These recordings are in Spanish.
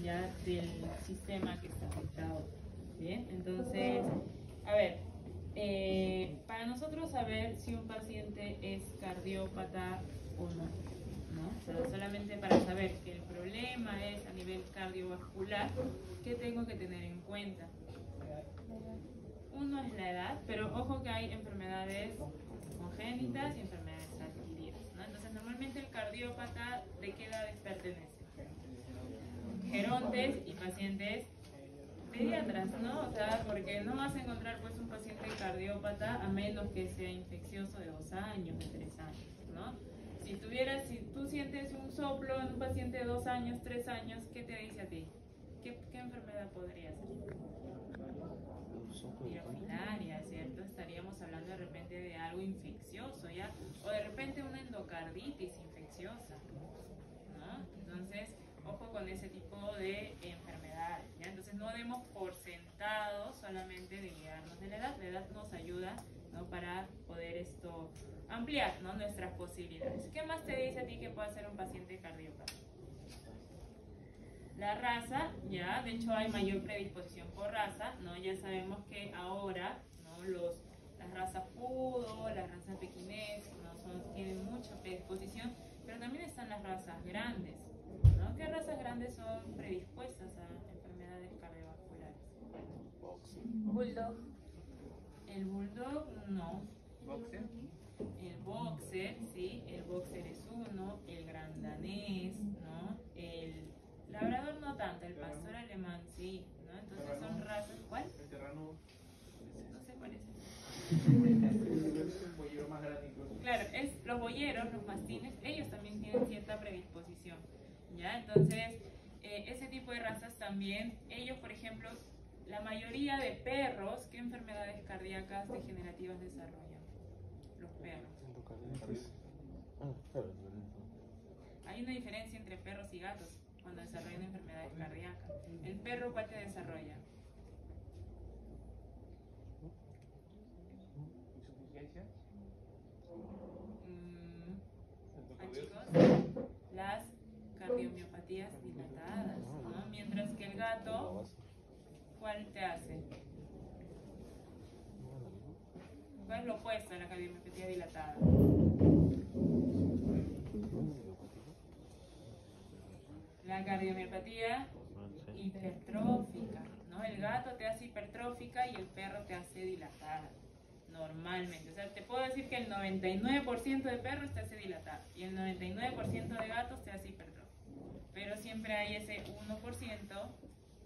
ya del sistema que está afectado. Bien, entonces, a ver, para nosotros saber si un paciente es cardiópata o no, ¿no? O sea, solamente para saber que el problema es a nivel cardiovascular, ¿qué tengo que tener en cuenta? Uno es la edad, pero ojo que hay enfermedades congénitas y enfermedades adquiridas, ¿no? Entonces, normalmente el cardiópata, ¿de qué edades pertenece? Gerontes y pacientes pediatras, ¿no? O sea, porque no vas a encontrar pues un paciente cardiópata a menos que sea infeccioso de 2 años, de 3 años, ¿no? Si tú sientes un soplo en un paciente de 2 años, 3 años, ¿qué te dice a ti? ¿Qué enfermedad podría ser? Pirofilaria, ¿cierto? Estaríamos hablando de repente de algo infeccioso, ¿ya? O de repente una endocarditis infecciosa, ¿no? Entonces, ojo con ese tipo de enfermedades, ¿ya? Entonces, no demos por sentado solamente de guiarnos de la edad. La edad nos ayuda, ¿no? Para poder ampliar, ¿no? Nuestras posibilidades. ¿Qué más te dice a ti que puede ser un paciente cardiópata? La raza, ya, de hecho hay mayor predisposición por raza, ¿no? Ya sabemos que ahora, ¿no? Las razas Poodle, las razas pequinés, ¿no? Tienen mucha predisposición, pero también están las razas grandes, ¿no? ¿Qué razas grandes son predispuestas a enfermedades cardiovasculares? Bulldog. El bulldog, no. ¿Boxer? El boxer, sí, el boxer es uno, el gran danés, ¿no? El labrador no tanto, el pastor alemán sí, ¿no? Entonces son razas, ¿cuál? El terrano. No se parece. Es un boyero más grande incluso. Claro, los boyeros, los mastines, ellos también tienen cierta predisposición, ¿ya? Entonces, ese tipo de razas también, ellos, por ejemplo, la mayoría de perros, ¿qué enfermedades cardíacas degenerativas desarrollan? Los perros. Hay una diferencia entre perros y gatos cuando desarrollan enfermedades cardíacas. ¿El perro cuál te desarrolla? ¿Insuficiencia? Chicos, las cardiomiopatías dilatadas, ¿no? Mientras que el gato, ¿cuál te hace? ¿Cuál es lo opuesto a la cardiomiopatía dilatada? La cardiomiopatía hipertrófica, ¿no? El gato te hace hipertrófica y el perro te hace dilatada, normalmente. O sea, te puedo decir que el 99% de perros te hace dilatada y el 99% de gatos te hace hipertrófica. Pero siempre hay ese 1%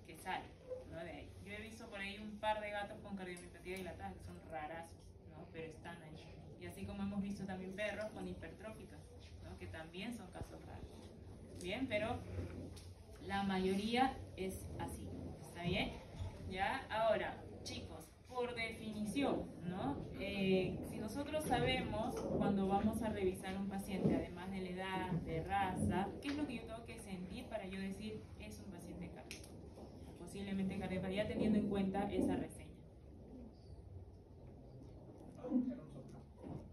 que sale, ¿no? De ahí. Yo he visto por ahí un par de gatos con cardiomiopatía dilatada que son rarazos, ¿no? Pero están ahí. Y así como hemos visto también perros con hipertróficas, ¿no? Que también son casos raros. Bien, pero la mayoría es así, ¿está bien? Ya, ahora, chicos, por definición, ¿no? Si nosotros sabemos cuando vamos a revisar un paciente, además de la edad, de raza, ¿qué es lo que yo tengo que sentir para yo decir es un paciente cardíaco? Posiblemente cardíaco, ya teniendo en cuenta esa reseña.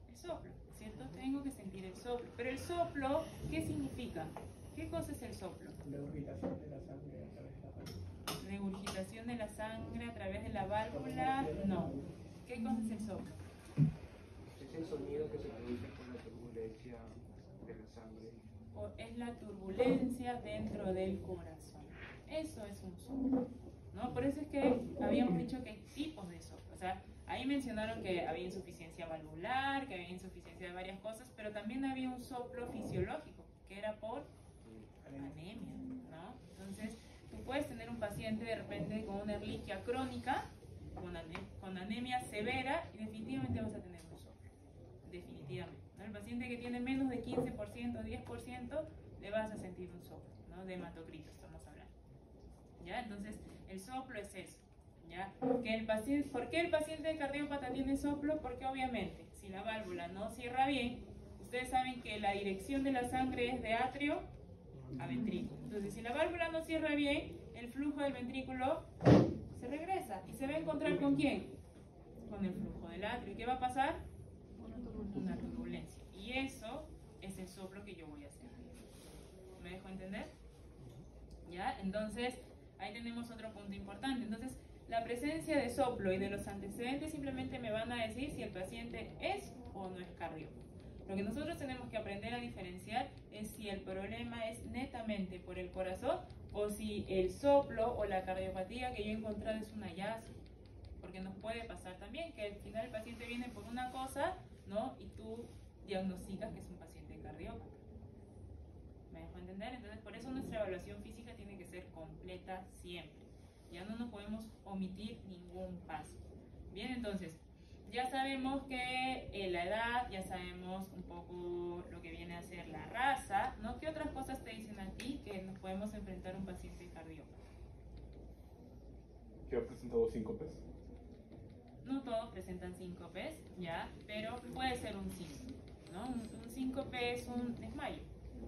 El soplo, ¿cierto? Tengo que sentir el soplo. Pero el soplo, ¿qué significa? ¿Qué cosa es el soplo? Regurgitación de la sangre a través de la válvula. Regurgitación de la sangre a través de la válvula, no. ¿Qué cosa es el soplo? Es el sonido que se produce con la turbulencia de la sangre. O es la turbulencia dentro del corazón. Eso es un soplo, ¿no? Por eso es que habíamos dicho que hay tipos de soplo. O sea, ahí mencionaron que había insuficiencia valvular, que había insuficiencia de varias cosas, pero también había un soplo fisiológico, que era por anemia, ¿no? Entonces, tú puedes tener un paciente de repente con una erliquia crónica, con anemia severa, y definitivamente vas a tener un soplo. Definitivamente, ¿no? El paciente que tiene menos de 15%, 10%, le vas a sentir un soplo, ¿no? De hematocrito estamos hablando. ¿Ya? Entonces, el soplo es eso, ¿ya? ¿Por qué el paciente cardiópata tiene soplo? Porque obviamente, si la válvula no cierra bien, ustedes saben que la dirección de la sangre es de atrio a ventrículo. Entonces, si la válvula no cierra bien, el flujo del ventrículo se regresa y se va a encontrar ¿con quién? Con el flujo del atrio. ¿Y qué va a pasar? Una turbulencia. Y eso es el soplo que yo voy a hacer. ¿Me dejo entender? ¿Ya? Entonces, ahí tenemos otro punto importante. Entonces, la presencia de soplo y de los antecedentes simplemente me van a decir si el paciente es o no es cardiópata. Lo que nosotros tenemos que aprender a diferenciar es si el problema es netamente por el corazón o si el soplo o la cardiopatía que yo he encontrado es un hallazgo. Porque nos puede pasar también que al final el paciente viene por una cosa, ¿no? Y tú diagnosticas que es un paciente cardiópata. ¿Me dejo entender? Entonces, por eso nuestra evaluación física tiene que ser completa siempre. Ya no nos podemos omitir ningún paso. Bien, entonces, ya sabemos que la edad, ya sabemos un poco lo que viene a ser la raza, ¿no? ¿Qué otras cosas te dicen a ti que nos podemos enfrentar a un paciente cardiópata? ¿Que ha presentado síncopes? No todos presentan síncopes, ¿ya? Pero puede ser un síncope, ¿no? Un síncope es un desmayo,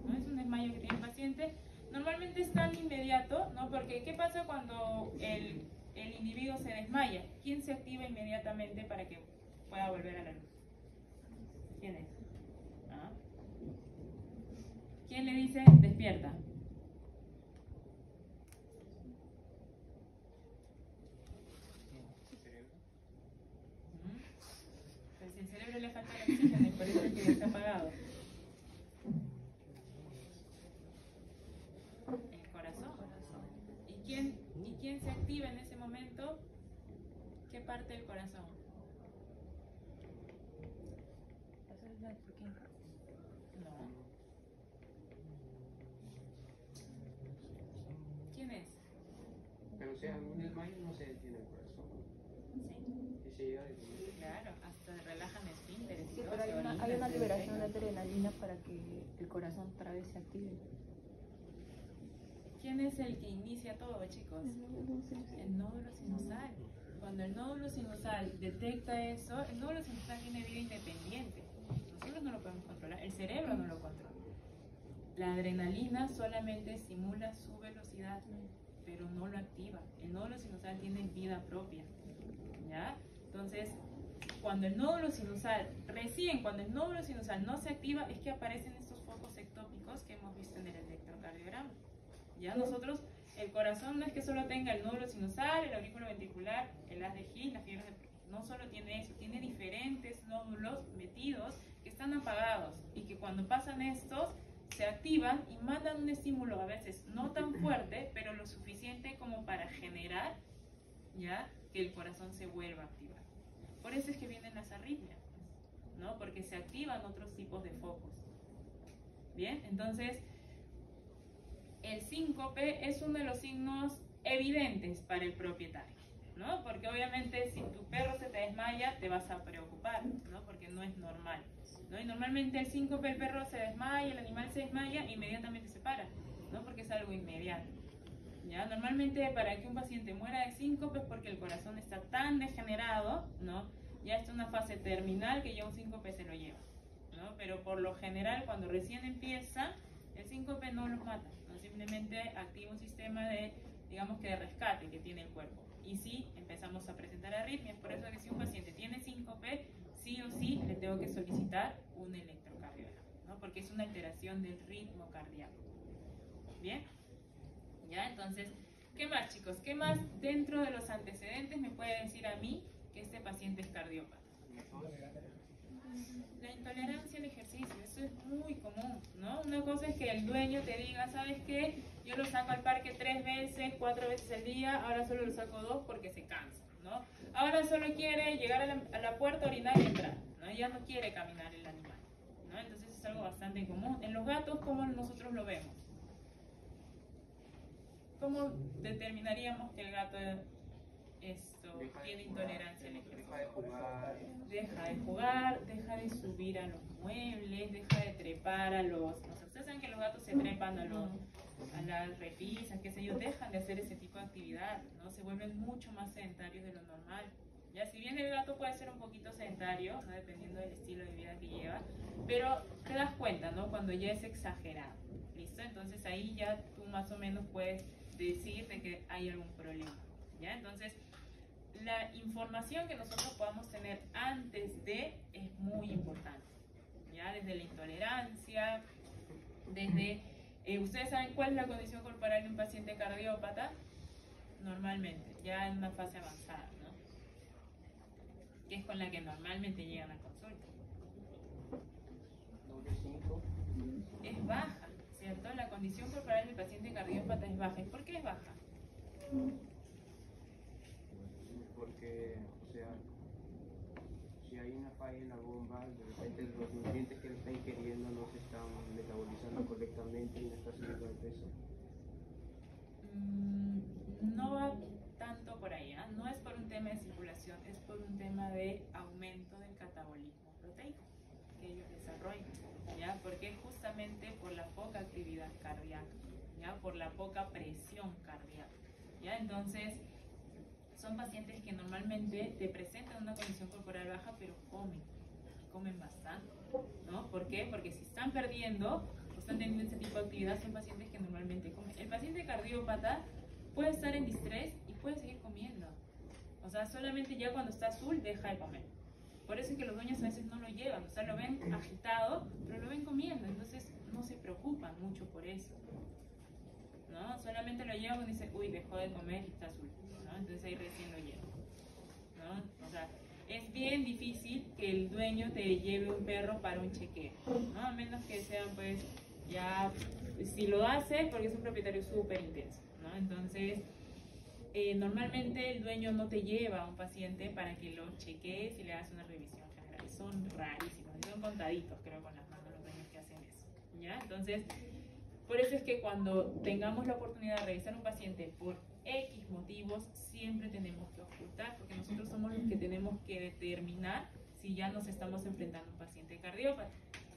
¿no? Es un desmayo que tiene el paciente. Normalmente es tan inmediato, ¿no? Porque ¿qué pasa cuando el individuo se desmaya? ¿Quién se activa inmediatamente para que pueda volver a la luz? ¿Quién es? ¿Ah? ¿Quién le dice despierta? Pues si el cerebro le falta el oxígeno y por eso es que está apagado. El corazón. ¿Y quién se activa en ese momento? ¿Qué parte del corazón? No. ¿Quién es? Pero o sea, en un desmayo no se detiene el corazón. Sí. Y se llega a detener. Claro, hasta relajan esfínteres. Sí, pero hay una liberación de adrenalina para que el corazón otra vez se active. ¿Quién es el que inicia todo, chicos? El nódulo sinusal. Cuando el nódulo sinusal detecta eso, el nódulo sinusal tiene vida independiente. Nosotros no lo podemos controlar, el cerebro no lo controla. La adrenalina solamente estimula su velocidad, pero no lo activa. El nódulo sinusal tiene vida propia, ¿ya? Entonces, cuando el nódulo sinusal no se activa, es que aparecen estos focos ectópicos que hemos visto en el electrocardiograma. Ya nosotros, el corazón no es que solo tenga el nódulo sinusal, el aurículo ventricular, el haz de Hill, la fibra de... No solo tiene eso, tiene diferentes nódulos metidos que están apagados y que cuando pasan estos se activan y mandan un estímulo a veces no tan fuerte, pero lo suficiente como para generar, ¿ya?, que el corazón se vuelva a activar. Por eso es que vienen las arritmias, ¿no? Porque se activan otros tipos de focos. Bien, entonces el síncope es uno de los signos evidentes para el propietario, ¿no? Porque obviamente si tu perro se te desmaya te vas a preocupar, ¿no? Porque no es normal, ¿no? Y normalmente el síncope, el perro se desmaya, el animal se desmaya e inmediatamente se para, ¿no? Porque es algo inmediato, ¿ya? Normalmente para que un paciente muera de síncope es porque el corazón está tan degenerado, ¿no? Ya está en una fase terminal que ya un síncope se lo lleva, ¿no? Pero por lo general cuando recién empieza, el síncope no los mata, ¿no? Simplemente activa un sistema de, digamos que de rescate que tiene el cuerpo. Y sí, empezamos a presentar arritmias, por eso es que si un paciente tiene síncope, sí o sí le tengo que solicitar un electrocardiograma, ¿no? Porque es una alteración del ritmo cardíaco. ¿Bien? ¿Ya? Entonces, ¿qué más, chicos? ¿Qué más dentro de los antecedentes me puede decir a mí que este paciente es cardiópata? La intolerancia al ejercicio, eso es muy común, ¿no? Una cosa es que el dueño te diga, ¿sabes qué? Yo lo saco al parque 3 veces, 4 veces al día, ahora solo lo saco 2 porque se cansa, ¿no? Ahora solo quiere llegar a la puerta, orinar y entrar, ¿no? Ya no quiere caminar el animal, ¿no? Entonces es algo bastante común. En los gatos, ¿cómo nosotros lo vemos? ¿Cómo determinaríamos que el gato tiene intolerancia al ejercicio? Deja de jugar, deja de subir a los muebles, deja de trepar a los... No sé, ustedes saben que los gatos se trepan a las repisas, qué sé yo, dejan de hacer ese tipo de actividad, ¿no? Se vuelven mucho más sedentarios de lo normal. Ya, si bien el gato puede ser un poquito sedentario, ¿no? Dependiendo del estilo de vida que lleva, pero te das cuenta, ¿no? Cuando ya es exagerado, ¿listo? Entonces ahí ya tú más o menos puedes decir de que hay algún problema, ¿ya? Entonces, la información que nosotros podamos tener antes de es muy importante, ¿ya? Desde la intolerancia, desde ¿Ustedes saben cuál es la condición corporal de un paciente cardiópata? Normalmente, ya en una fase avanzada, ¿no? Que es con la que normalmente llegan a consulta. Es baja, ¿cierto? La condición corporal del paciente cardiópata es baja. ¿Y por qué es baja? Porque, o sea, si hay una falla en la bomba, de repente los nutrientes que le está ingiriendo no se están metabolizando correctamente y no está subiendo de peso. No va tanto por ahí, ¿eh? No es por un tema de circulación, es por un tema de aumento del catabolismo proteico que ellos desarrollan, ¿ya? Porque es justamente por la poca actividad cardíaca, ¿ya? Por la poca presión cardíaca, ¿ya? Entonces, son pacientes que normalmente te presentan una condición corporal baja, pero comen bastante, ¿no? ¿Por qué? Porque si están perdiendo o están teniendo ese tipo de actividad, son pacientes que normalmente comen. El paciente cardiópata puede estar en distrés y puede seguir comiendo. O sea, solamente ya cuando está azul deja de comer. Por eso es que los dueños a veces no lo llevan, o sea, lo ven agitado, pero lo ven comiendo, entonces no se preocupan mucho por eso, ¿no? Solamente lo llevan y dicen, uy, dejó de comer y está azul, ¿no? Entonces ahí recién lo llevan, ¿no? O sea, es bien difícil que el dueño te lleve un perro para un chequeo, ¿no? A menos que sean, pues, ya, si lo hace, porque es un propietario súper intenso, ¿no? Entonces, normalmente el dueño no te lleva a un paciente para que lo chequees y le hagas una revisión general. Son rarísimos, son contaditos, creo, con las manos los dueños que hacen eso, ¿ya? Entonces, por eso es que cuando tengamos la oportunidad de revisar un paciente por X motivos, siempre tenemos que ocultar, porque nosotros somos los que tenemos que determinar si ya nos estamos enfrentando a un paciente cardiópata,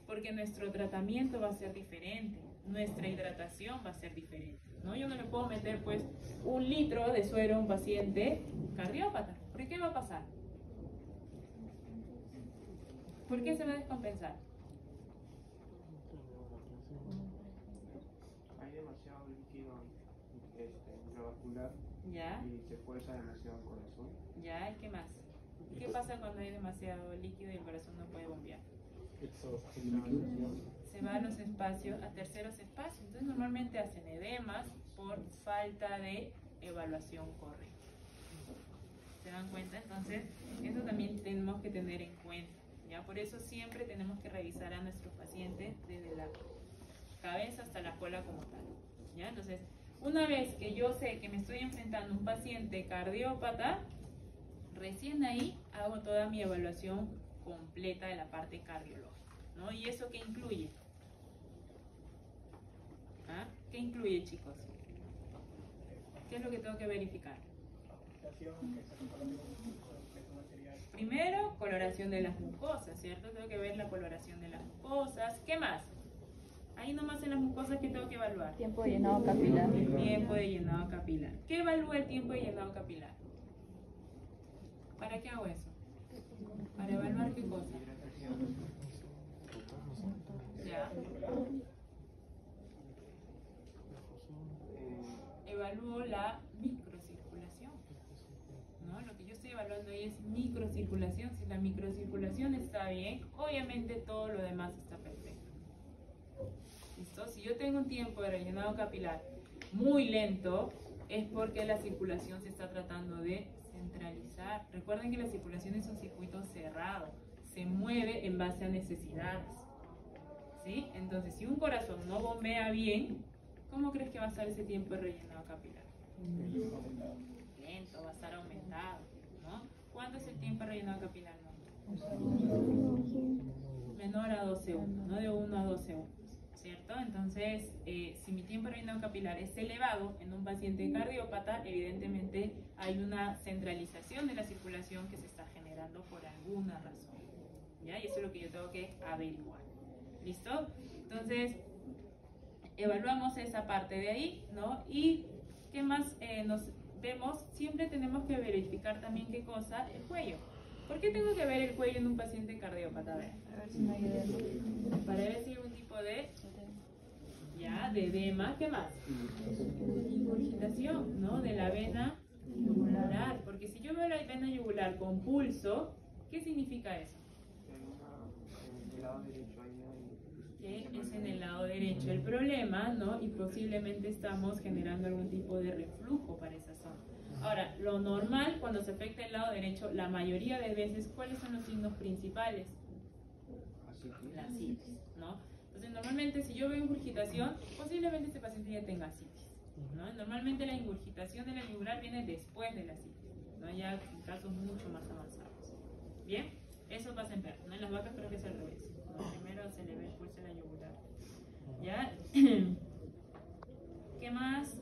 porque nuestro tratamiento va a ser diferente, nuestra hidratación va a ser diferente, ¿no? Yo no le puedo meter, pues, 1 litro de suero a un paciente cardiópata, ¿por qué va a pasar? ¿Por qué se va a descompensar? Hay demasiado líquido intravascular ¿Ya? y se fuerza demasiado el corazón. ¿Ya? ¿Y qué más? ¿Qué pasa cuando hay demasiado líquido y el corazón no puede bombear? Se va a los espacios, a terceros espacios. Entonces normalmente hacen edemas por falta de evaluación correcta. ¿Se dan cuenta? Entonces eso también tenemos que tener en cuenta, ¿ya? Por eso siempre tenemos que revisar a nuestros pacientes desde la cabeza hasta la cola como tal, ¿ya? Entonces, una vez que yo sé que me estoy enfrentando a un paciente cardiópata, recién ahí hago toda mi evaluación completa de la parte cardiológica, ¿no? ¿Y eso qué incluye? ¿Ah? ¿Qué incluye, chicos? ¿Qué es lo que tengo que verificar? Primero, coloración de las mucosas, ¿cierto? Tengo que ver la coloración de las mucosas. ¿Qué más? Ahí nomás en las mucosas que tengo que evaluar. Tiempo de llenado capilar. El tiempo de llenado capilar. ¿Qué evalúa el tiempo de llenado capilar? ¿Para qué hago eso? Para evaluar qué cosa. ¿Ya? Evalúo la microcirculación, ¿no? Lo que yo estoy evaluando ahí es microcirculación. Si la microcirculación está bien, obviamente todo lo demás está perfecto. ¿Listo? Si yo tengo un tiempo de rellenado capilar muy lento, es porque la circulación se está tratando de centralizar. Recuerden que la circulación es un circuito cerrado, se mueve en base a necesidades, ¿sí? Entonces, si un corazón no bombea bien, ¿cómo crees que va a estar ese tiempo de rellenado capilar? Lento, va a estar aumentado, ¿no? ¿Cuánto es el tiempo de rellenado capilar? Menor a 12 segundos, no de 1 a 2 segundos, ¿cierto? Entonces, si mi tiempo de rellenado capilar es elevado en un paciente cardiópata, evidentemente hay una centralización de la circulación que se está generando por alguna razón, ¿ya? Y eso es lo que yo tengo que averiguar, ¿listo? Entonces, evaluamos esa parte de ahí, ¿no? Y ¿qué más nos vemos? Siempre tenemos que verificar también qué cosa, el cuello. ¿Por qué tengo que ver el cuello en un paciente cardiópata? A ver si no hay edema. Para ver si hay un tipo de, ya, de edema. ¿Qué más? Ingurgitación, ¿no? De la vena yugular. Porque si yo veo la vena yugular con pulso, ¿qué significa eso? En el lado derecho hay que es en el lado derecho el problema, ¿no? Y posiblemente estamos generando algún tipo de reflujo para esa zona. Ahora, lo normal cuando se afecta el lado derecho, la mayoría de veces, ¿cuáles son los signos principales? La citis, ¿no? Entonces, normalmente si yo veo ingurgitación, posiblemente este paciente ya tenga citis, ¿no? Normalmente la ingurgitación de la yugular viene después de la citis, ¿no? Ya en casos mucho más avanzados. Bien, eso pasa en perros, ¿no? En las vacas creo que es al revés, ¿no? Primero se le ve el pulso de la yugular. ¿Ya? ¿Qué más?